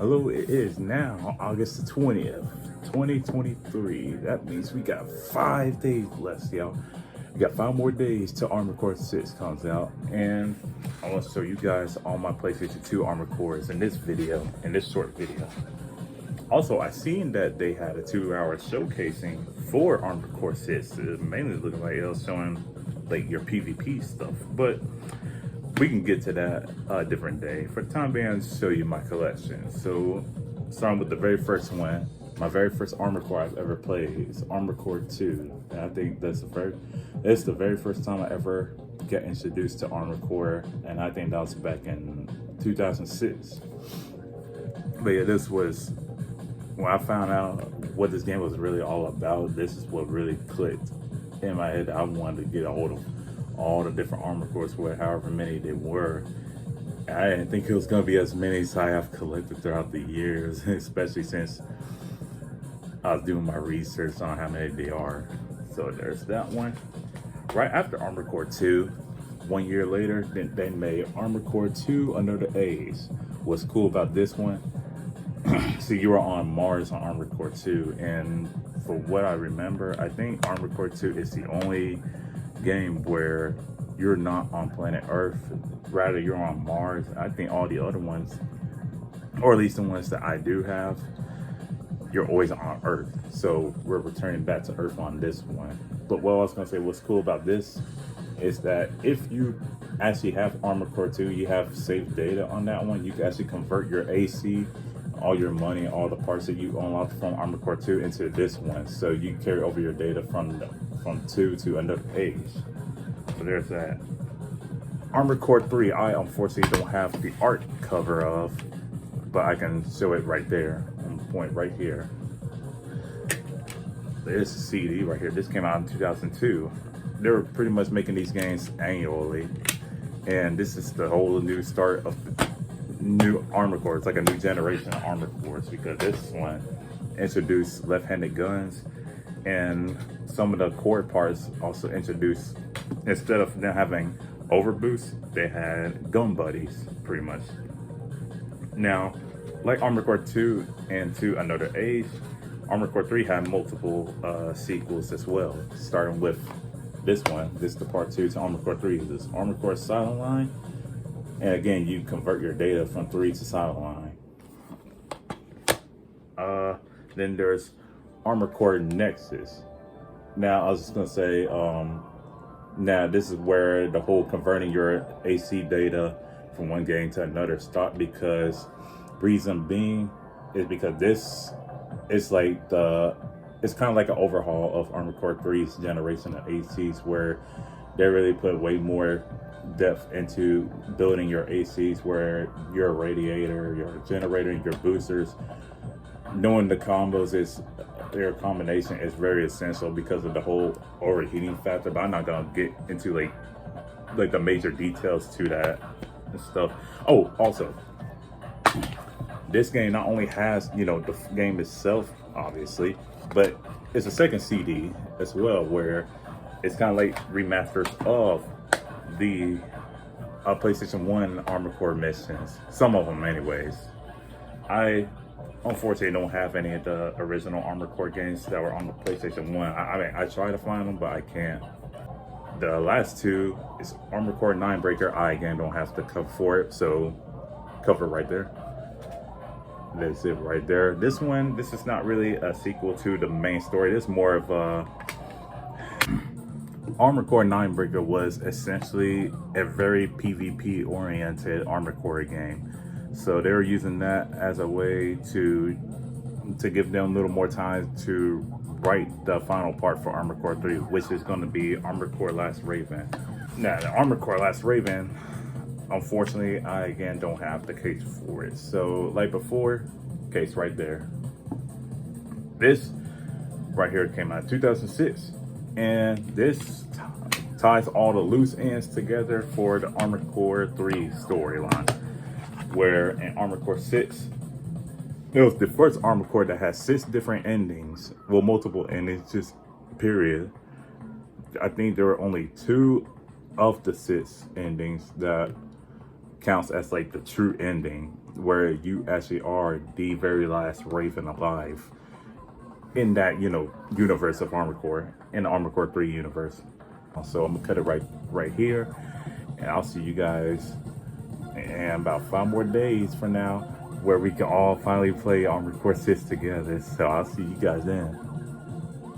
Hello, it is now August the 20th, 2023. That means we got 5 days left, y'all. We got 5 more days till Armored Core 6 comes out. And I want to show you guys all my PlayStation 2 Armored Cores in this video, in this short video. Also, I seen that they had a 2-hour showcasing for Armored Core 6. It mainly looking like it was showing like your PvP stuff, but we can get to that a different day. For the time being, I'll show you my collection. So, starting with the very first one, my very first Armored Core I've ever played is Armored Core 2. And I think that's the very first time I ever got introduced to Armored Core, and I think that was back in 2006. But yeah, this was when I found out what this game was really all about. This is what really clicked in my head. I wanted to get a hold of all the different Armored Cores, however many they were. I didn't think it was going to be as many as I have collected throughout the years, especially since I was doing my research on how many they are. So there's that one. Right after Armored Core 2, 1 year later, they made Armored Core 2 Under the Age. What's cool about this one, so you were on Mars on Armored Core 2, and for what I remember, I think Armored Core 2 is the only game where you're not on planet Earth, rather you're on Mars. I think all the other ones, or at least the ones that I do have, you're always on Earth. So we're returning back to Earth on this one. But what I was gonna say, what's cool about this is that if you actually have Armored Core 2, you have saved data on that one, you can actually convert your AC, all your money, all the parts that you unlocked from Armored Core 2 into this one. So you carry over your data from 2 to Under the Age. So there's that. Armored Core 3, I unfortunately don't have the art cover of, but I can show it right there, on the point right here. There's a CD right here. This came out in 2002. They were pretty much making these games annually, and this is the whole new start of the new Armored Core. It's like a new generation of Armored Cores, because this one introduced left-handed guns, and some of the core parts also introduced, instead of them having overboost, they had gun buddies, pretty much. Now, like Armored Core 2 and 2 Under the Age, Armored Core 3 had multiple sequels as well, starting with this one. This is the part 2 to Armored Core 3. This is Armored Core Silent Line. And again, you convert your data from 3 to Silent Line. Then there's Armored Core Nexus. Now, I was just gonna say, now this is where the whole converting your AC data from one game to another stopped, because reason being is because this is like it's kind of like an overhaul of Armored Core 3's generation of ACs, where they really put way more depth into building your ACs, where your radiator, your generator, and your boosters, knowing the combos is their combination is very essential because of the whole overheating factor. But I'm not gonna get into like the major details to that and stuff. Oh, also, this game not only has, you know, the game itself, obviously, but it's a second CD as well, where it's kind of like remasters of the PlayStation 1 Armored Core missions. Some of them, anyways. I unfortunately don't have any of the original Armored Core games that were on the PlayStation 1. I mean, I try to find them, but I can't. The last two is Armored Core 9 Breaker. I, again, don't have the cover for it, so cover right there. That's it right there. This one, this is not really a sequel to the main story. This is more of a... Armored Core 9 Breaker was essentially a very PvP oriented Armored Core game. So they were using that as a way to give them a little more time to write the final part for Armored Core 3, which is going to be Armored Core Last Raven. Now, the Armored Core Last Raven, unfortunately, I again don't have the case for it. So like before, case right there. This right here came out in 2006. And this ties all the loose ends together for the Armored Core 3 storyline, where in Armored Core 6, it was the first Armored Core that has 6 different endings. Well, multiple endings, just period. I think there were only 2 of the 6 endings that counts as like the true ending. where you actually are the very last Raven alive in that, universe of Armored Core, in the Armored Core 3 universe. So I'm gonna cut it right here, and I'll see you guys in about 5 more days from now, where we can all finally play Armored Core 6 together. So I'll see you guys then.